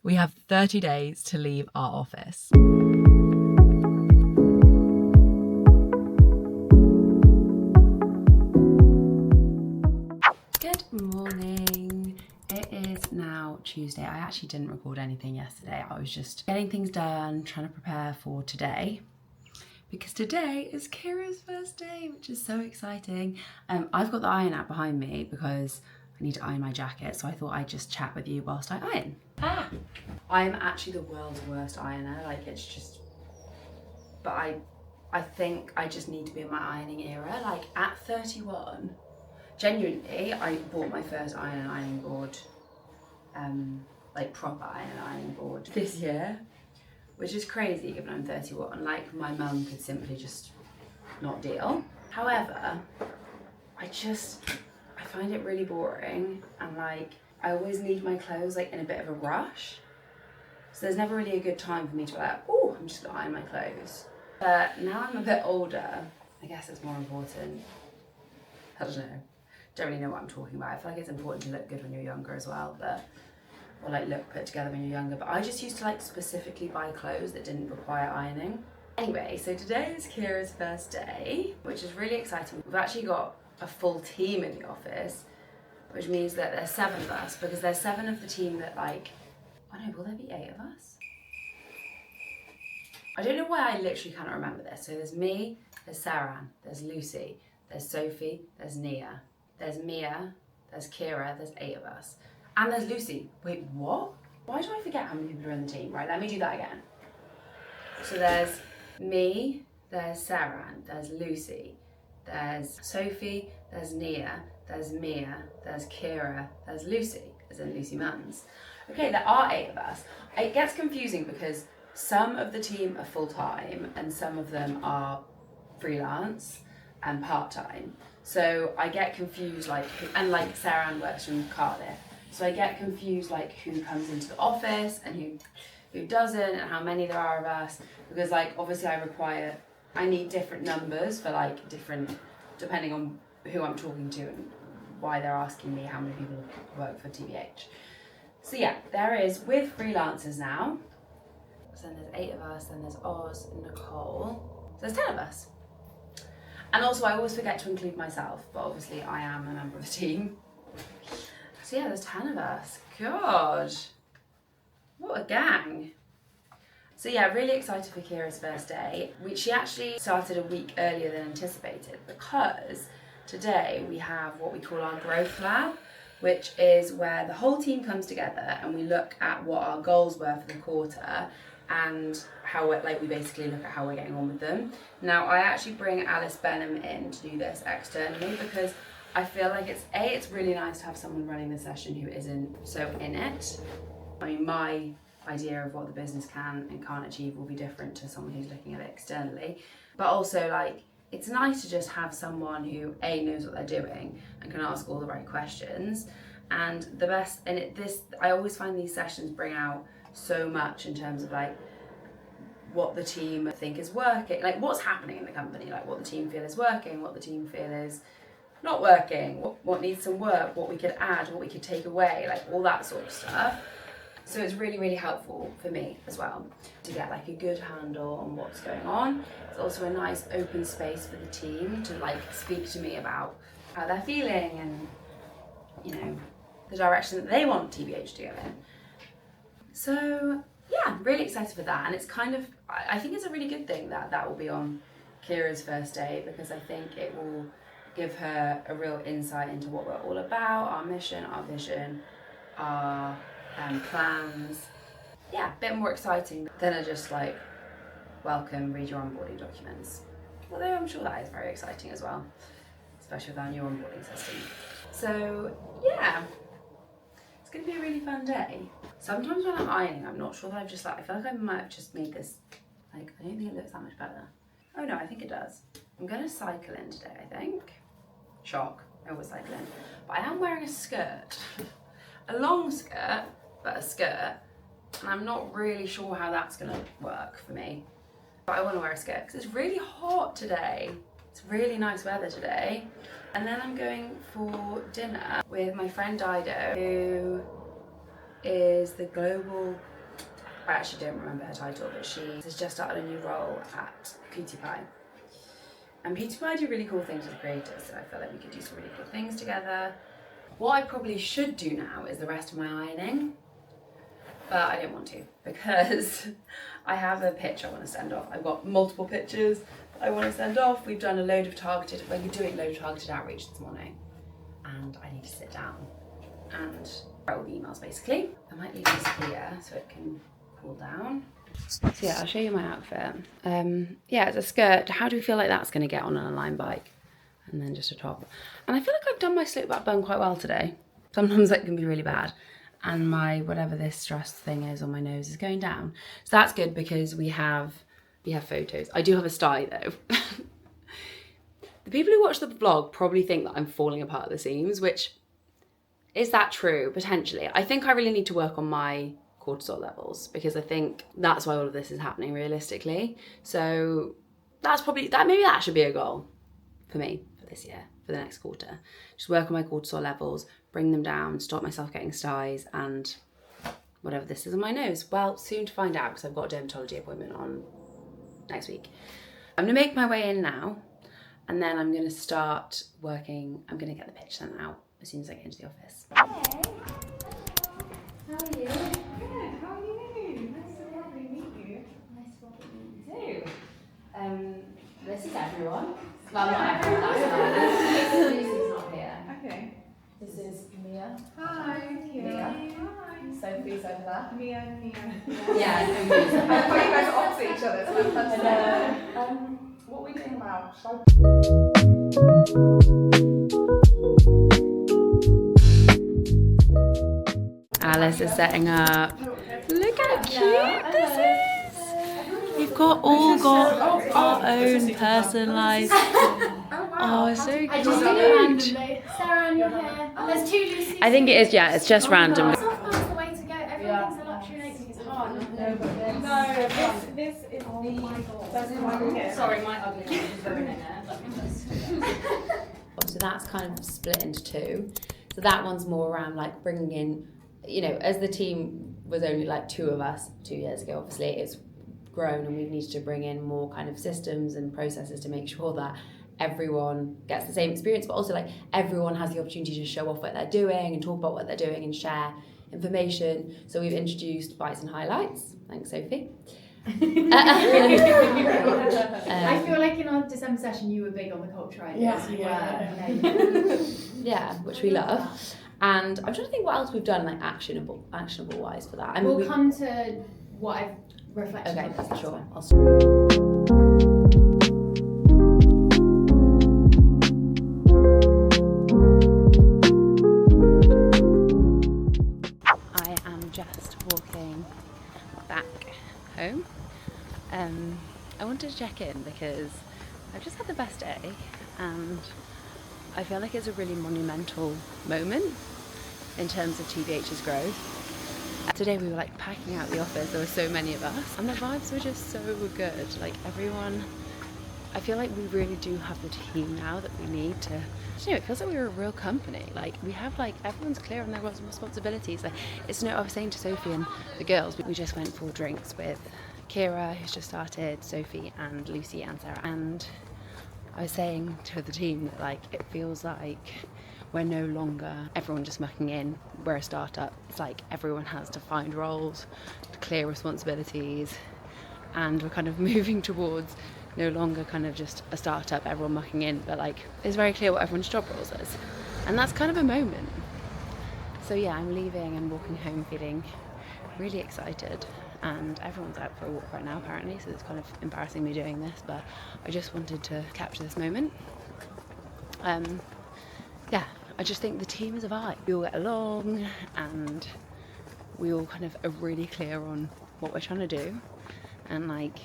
We have 30 days to leave our office. Good morning. It is now Tuesday. I actually didn't record anything yesterday. I was just getting things done, trying to prepare for today. Because today is Kira's first day, which is so exciting. I've got the iron out behind me because I need to iron my jacket, so I thought I'd just chat with you whilst I iron. I'm actually the world's worst ironer, like it's just, but I think I just need to be in my ironing era. Like at 31, genuinely, I bought my first iron and ironing board, like proper iron and ironing board this year, which is crazy given I'm 31. Like my mum could simply just not deal. However, I find it really boring, and like I always need my clothes like in a bit of a rush. So there's never really a good time for me to be like, oh, I'm just gonna iron my clothes. But now I'm a bit older, I guess it's more important. I don't know. Don't really know what I'm talking about. I feel like it's important to look good when you're younger as well, or like look put together when you're younger. But I just used to like specifically buy clothes that didn't require ironing. Anyway, so today is Kira's first day, which is really exciting. We've actually got a full team in the office, which means that there's 7 of us, because there's 7 of the team that like, oh no, will there be 8 of us? I don't know why I literally cannot remember this. So there's me, there's Saran, there's Lucy, there's Sophie, there's Nia, there's Mia, there's Kira, there's 8 of us. And there's Lucy. Wait, what? Why do I forget how many people are in the team? Right, let me do that again. So there's me, there's Saran, there's Lucy, there's Sophie, there's Nia, there's Mia, there's Kira, there's Lucy, as in Lucy Munns. Okay, there are 8 of us. It gets confusing because some of the team are full-time and some of them are freelance and part-time. So I get confused, like, and like Saran works from Cardiff. So I get confused like who comes into the office and who doesn't, and how many there are of us, because like obviously I need different numbers for like different, depending on who I'm talking to and why they're asking me how many people work for TBH. So yeah, there is, with freelancers now, so then there's 8 of us, then there's Oz and Nicole, so there's 10 of us. And also I always forget to include myself, but obviously I am a member of the team. So yeah, there's 10 of us. God, what a gang. So yeah, really excited for Kira's first day. She actually started a week earlier than anticipated, because today we have what we call our growth lab, which is where the whole team comes together and we look at what our goals were for the quarter and how we basically look at how we're getting on with them. Now I actually bring Alice Benham in to do this externally because I feel like it's really nice to have someone running the session who isn't so in it. I mean, my idea of what the business can and can't achieve will be different to someone who's looking at it externally. But also like, it's nice to just have someone who knows what they're doing and can ask all the right questions. And the best, I always find these sessions bring out so much in terms of like what the team think is working, like what's happening in the company, like what the team feel is working, what the team feel is not working, what needs some work, what we could add, what we could take away, like all that sort of stuff. So it's really, really helpful for me as well to get like a good handle on what's going on. It's also a nice open space for the team to like speak to me about how they're feeling and, you know, the direction that they want TBH to go in. So yeah, really excited for that. And it's kind of, I think it's a really good thing that will be on Kira's first day, because I think it will give her a real insight into what we're all about, our mission, our vision, our plans. Yeah, a bit more exciting than just like, welcome, read your onboarding documents. Although I'm sure that is very exciting as well, especially with our new onboarding system. So yeah, it's gonna be a really fun day. Sometimes when I'm ironing, I'm not sure that I've just like, I feel like I might have just made this, like, I don't think it looks that much better. Oh no, I think it does. I'm gonna cycle in today, I think. Shock, I always cycle in. But I am wearing a skirt. A long skirt, but a skirt. And I'm not really sure how that's gonna work for me. But I wanna wear a skirt because it's really hot today. It's really nice weather today. And then I'm going for dinner with my friend Dido, who is the global I actually don't remember her title, but she has just started a new role at Beauty Pie. And Beauty Pie do really cool things with creators, so I feel like we could do some really cool things together. What I probably should do now is the rest of my ironing, but I don't want to because I have a pitch I want to send off. I've got multiple pitches I want to send off. We're doing loads of targeted outreach this morning, and I need to sit down and write all the emails basically. I might leave this here so it can cool down. So yeah, I'll show you my outfit. Yeah, it's a skirt. How do you feel like that's going to get on an Align bike? And then just a top. And I feel like I've done my slope back bun quite well today. Sometimes that can be really bad. And my, whatever this stress thing is on my nose is going down. So that's good because we have photos. I do have a sty though. The people who watch the vlog probably think that I'm falling apart at the seams, which, is that true? Potentially. I think I really need to work on my cortisol levels because I think that's why all of this is happening realistically. So that's probably, maybe that should be a goal for me for this year, for the next quarter. Just work on my cortisol levels, bring them down, stop myself getting styes and whatever this is on my nose. Well, soon to find out because I've got a dermatology appointment on next week. I'm gonna make my way in now and then I'm gonna start working. I'm gonna get the pitch sent out as soon as I get into the office. Hey, how are you? Good, how are you? Nice to properly meet you. Nice to meet you too. This is everyone. Well, not everyone, Lucy's not here. Okay. This is Mia. Hi. Mia. Hi. Sophie's over there. Mia. Yeah, I thought you guys are opposite each other. It's my first Hello. What are we doing now? Alice is setting up. Look how cute this is. We've got our own personalised. Oh, so cute. I just did it randomly. Sarah, and your hair. There's two Lucy's. I think it is, yeah, it's just random. Softball's the way to go. Everyone thinks a luxury makes it's hard. No, this is the first time I'm here. Sorry, my ugly one is ruining it. So that's kind of split into two. So that one's more around like bringing in, you know, as the team was only like 2 of us 2 years ago, obviously it's grown and we've needed to bring in more kind of systems and processes to make sure that everyone gets the same experience, but also like everyone has the opportunity to show off what they're doing and talk about what they're doing and share information. So we've introduced bites and highlights. Thanks, Sophie. I feel like in our December session you were big on the culture ideas. Yeah, which we love. And I'm trying to think what else we've done like actionable wise for that. I mean, we'll come to what I've reflected on. Okay, sure. I am just walking back home. I wanted to check in because I've just had the best day and I feel like it's a really monumental moment in terms of TBH's growth. Today we were like packing out the office, there were so many of us and the vibes were just so good. Like everyone, I feel like we really do have the team now that we need to, you know, it feels like we're a real company. Like we have like, everyone's clear on their roles and responsibilities. Like it's no, I was saying to Sophie and the girls, we just went for drinks with Kira, who's just started, Sophie and Lucy and Sarah. And I was saying to the team that like, it feels like we're no longer everyone just mucking in. We're a startup. It's like everyone has to find roles, clear responsibilities, and we're kind of moving towards no longer kind of just a startup, everyone mucking in, but like it's very clear what everyone's job roles is. And that's kind of a moment. So yeah, I'm leaving and walking home feeling really excited. And everyone's out for a walk right now apparently, so it's kind of embarrassing me doing this, but I just wanted to capture this moment. Yeah, I just think the team is a vibe. We all get along and we all kind of are really clear on what we're trying to do and like,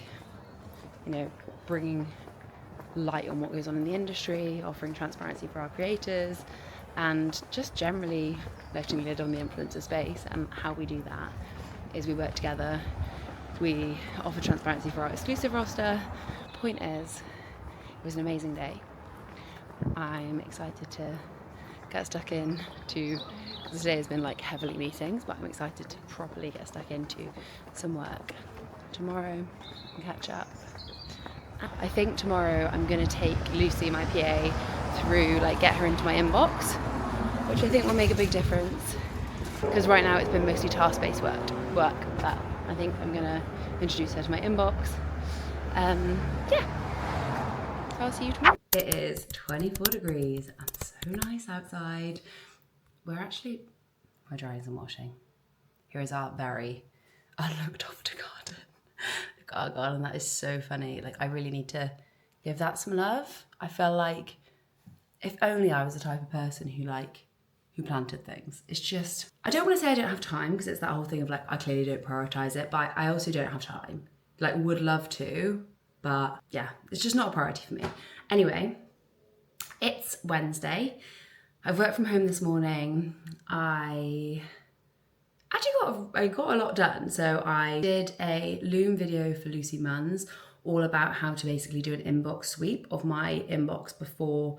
you know, bringing light on what goes on in the industry, offering transparency for our creators and just generally lifting the lid on the influencer space. And how we do that is we work together, we offer transparency for our exclusive roster. Point is, it was an amazing day. I'm excited to get stuck in to Today has been like heavily meetings, but I'm excited to properly get stuck into some work. Tomorrow, catch up. I think tomorrow I'm going to take Lucy, my PA, through, like, get her into my inbox, which I think will make a big difference. Because right now it's been mostly task-based work, but I think I'm going to introduce her to my inbox. Yeah. So I'll see you tomorrow. It is 24 degrees and so nice outside. We're drying and washing. Here is our very unlooked after garden. Our garden, that is so funny. Like, I really need to give that some love. I feel like if only I was the type of person who planted things. It's just, I don't want to say I don't have time, because it's that whole thing of like, I clearly don't prioritize it, but I also don't have time. Like, would love to, but yeah, it's just not a priority for me. Anyway, it's Wednesday. I've worked from home this morning. I got a lot done. So I did a Loom video for Lucy Munns, all about how to basically do an inbox sweep of my inbox before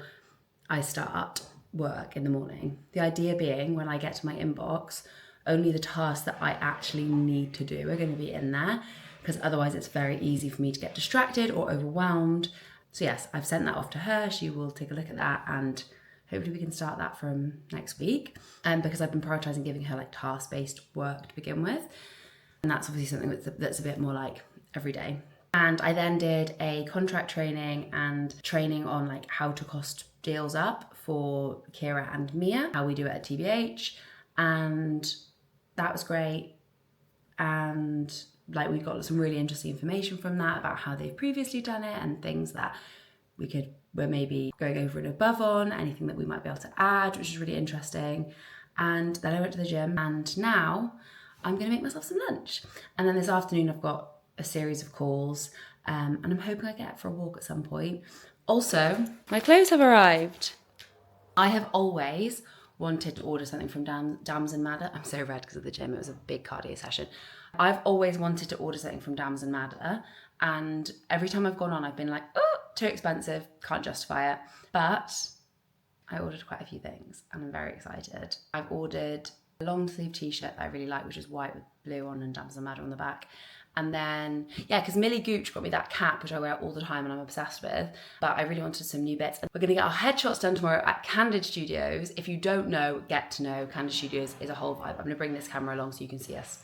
I start work in the morning. The idea being, when I get to my inbox, only the tasks that I actually need to do are going to be in there, because otherwise it's very easy for me to get distracted or overwhelmed. So yes, I've sent that off to her. She will take a look at that, and hopefully we can start that from next week. Because I've been prioritizing giving her like task-based work to begin with. And that's obviously something that's a bit more like every day. And I then did a contract training and training on like how to cost deals up for Kira and Mia, how we do it at TBH. And that was great. And like, we got some really interesting information from that about how they've previously done it and things that we're maybe going over and above on, anything that we might be able to add, which is really interesting. And then I went to the gym, and now I'm going to make myself some lunch. And then this afternoon I've got a series of calls, and I'm hoping I get for a walk at some point. Also, my clothes have arrived. I have always wanted to order something from Dams and Madder. I'm so red because of the gym. It was a big cardio session. I've always wanted to order something from Dams and Madder, and every time I've gone on, I've been like, oh, too expensive, can't justify it. But I ordered quite a few things, and I'm very excited. I've ordered a long sleeve t-shirt that I really like, which is white with blue on and Dams and Madder on the back. And then, yeah, because Millie Gooch got me that cap, which I wear all the time and I'm obsessed with, but I really wanted some new bits. We're going to get our headshots done tomorrow at Candid Studios. If you don't know, get to know. Candid Studios is a whole vibe. I'm going to bring this camera along so you can see us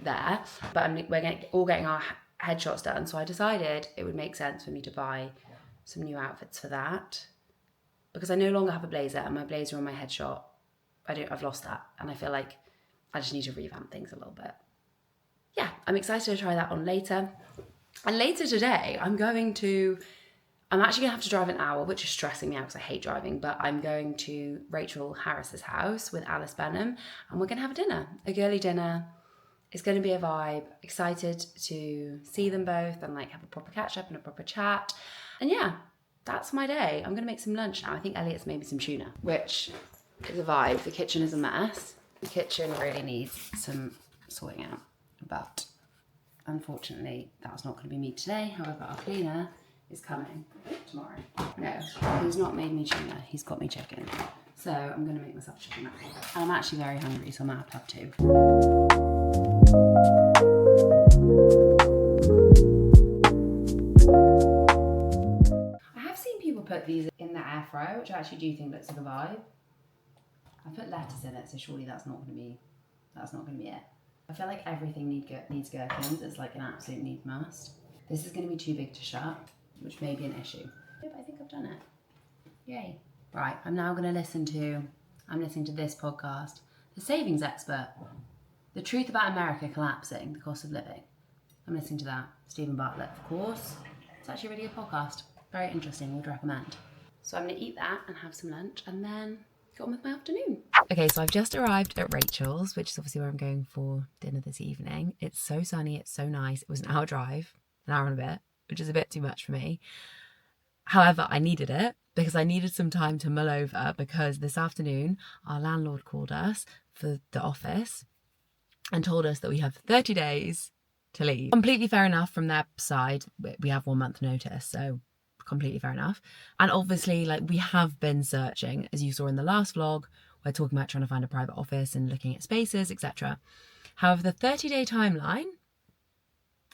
there. But we're all getting our headshots done, so I decided it would make sense for me to buy some new outfits for that, because I no longer have a blazer, and my blazer on my headshot, I've lost that, and I feel like I just need to revamp things a little bit. Yeah, I'm excited to try that on later. And later today, I'm actually gonna have to drive an hour, which is stressing me out because I hate driving, but I'm going to Rachel Harris's house with Alice Benham, and we're gonna have a dinner, a girly dinner. It's gonna be a vibe. Excited to see them both and like have a proper catch up and a proper chat. And yeah, that's my day. I'm gonna make some lunch now. I think Elliot's made me some tuna, which is a vibe. The kitchen is a mess. The kitchen really needs some sorting out, but unfortunately that's not gonna be me today. However, our cleaner is coming tomorrow. No, he's not made me tuna, he's got me chicken. So I'm gonna make myself chicken now. And I'm actually very hungry, so I might have to have two. I have seen people put these in the air fryer, which I actually do think looks like a vibe. I put lettuce in it, so surely that's not gonna be it. I feel like everything needs gherkins. It's like an absolute need must. This is gonna be too big to shut, which may be an issue. But I think I've done it. Yay. Right, I'm listening to this podcast, The Savings Expert, The Truth About America Collapsing, the Cost of Living. I'm listening to that. Stephen Bartlett, of course. It's actually a really good podcast. Very interesting, would recommend. So I'm gonna eat that and have some lunch and then get on with my afternoon. Okay, so I've just arrived at Rachel's, which is obviously where I'm going for dinner this evening. It's so sunny, it's so nice. It was an hour drive, an hour and a bit, which is a bit too much for me. However, I needed it because I needed some time to mull over, because this afternoon our landlord called us for the office and told us that we have 30 days to leave. Completely fair enough from their side. We have 1 month notice, so completely fair enough. And obviously, like, we have been searching, as you saw in the last vlog, we're talking about trying to find a private office and looking at spaces, etc. However, the 30-day timeline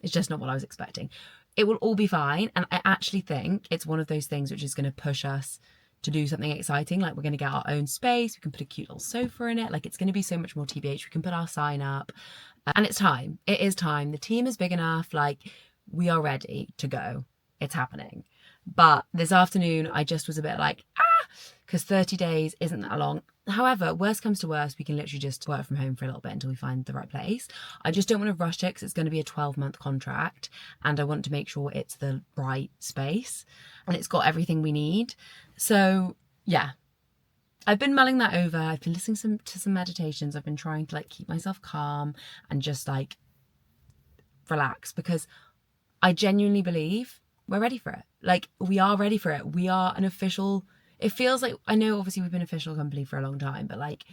is just not what I was expecting. It will all be fine. And I actually think it's one of those things which is going to push us to do something exciting. Like, we're going to get our own space. We can put a cute little sofa in it. Like, it's going to be so much more TBH. We can put our sign up. And it's time. It is time. The team is big enough. Like, we are ready to go. It's happening. But this afternoon, I just was a bit like, because 30 days isn't that long. However, worst comes to worst, we can literally just work from home for a little bit until we find the right place. I just don't want to rush it because it's going to be a 12-month contract and I want to make sure it's the right space and it's got everything we need. So yeah, I've been mulling that over. I've been listening to some meditations. I've been trying to like keep myself calm and just like relax, because I genuinely believe we're ready for it. Like, we are ready for it. We are an official... It feels like, I know obviously we've been an official company for a long time, but like,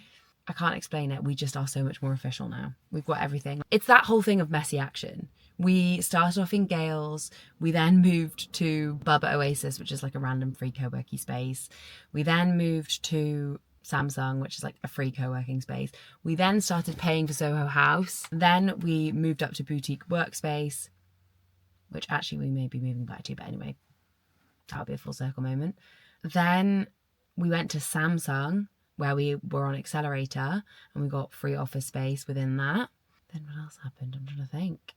I can't explain it. We just are so much more official now. We've got everything. It's that whole thing of messy action. We started off in Gales. We then moved to Bubba Oasis, which is like a random free co-working space. We then moved to Samsung, which is like a free co-working space. We then started paying for Soho House. Then we moved up to Boutique Workspace, which actually we may be moving back to, but anyway, that'll be a full circle moment. Then we went to Samsung, where we were on Accelerator, and we got free office space within that. Then what else happened? I'm trying to think.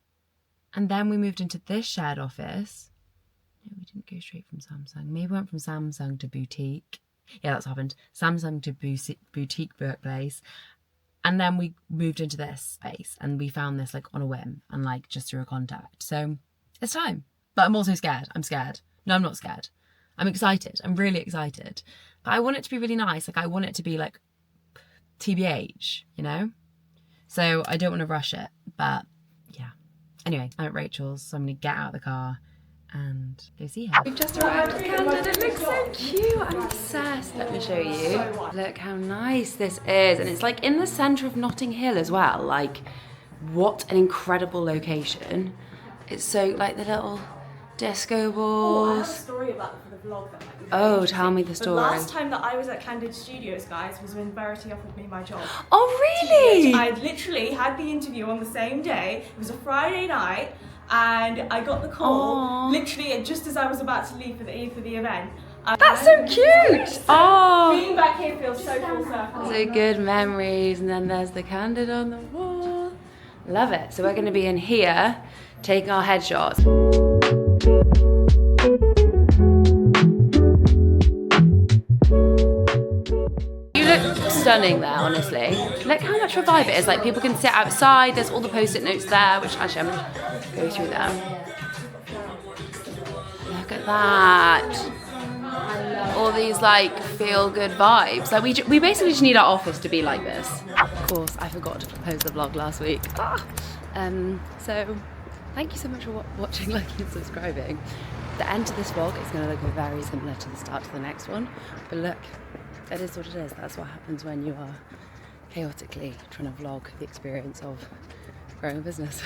And then we moved into this shared office. No, we didn't go straight from Samsung. Maybe we went from Samsung to Boutique. Yeah, that's happened. Samsung to Boutique Workplace. And then we moved into this space, and we found this like on a whim and like just through a contact. So it's time. But I'm also scared. I'm scared. No, I'm not scared. I'm excited. I'm really excited. But I want it to be really nice. Like, I want it to be like TBH, you know? So I don't want to rush it. But yeah. Anyway, I'm at Rachel's, so I'm going to get out of the car and go see her. We've just arrived at Candid. It looks so cute. I'm obsessed. Let me show you. Look how nice this is. And it's like in the centre of Notting Hill as well. Like, what an incredible location. It's so like the little disco balls. I have a story about it for the vlog that might be very Oh, interesting. tell me the story. The last time that I was at Candid Studios, guys, was when Verity offered me my job. Oh, really? I literally had the interview on the same day. It was a Friday night, and I got the call literally just as I was about to leave for the event. That's so cute. Oh, Being back here feels so full circle. so good memories. And then there's the Candid on the wall. Love it. So we're going to be in here taking our headshots. You look stunning there, honestly. Look how much of a vibe it is. Like, people can sit outside. There's all the post-it notes there, which actually I'm going to go through them. Look at that. All these like feel-good vibes. Like, we basically just need our office to be like this. Of course, I forgot to post the vlog last week. So thank you so much for watching, liking and subscribing. The end to this vlog is going to look very similar to the start to the next one, but look, that is what it is. That's what happens when you are chaotically trying to vlog the experience of growing a business.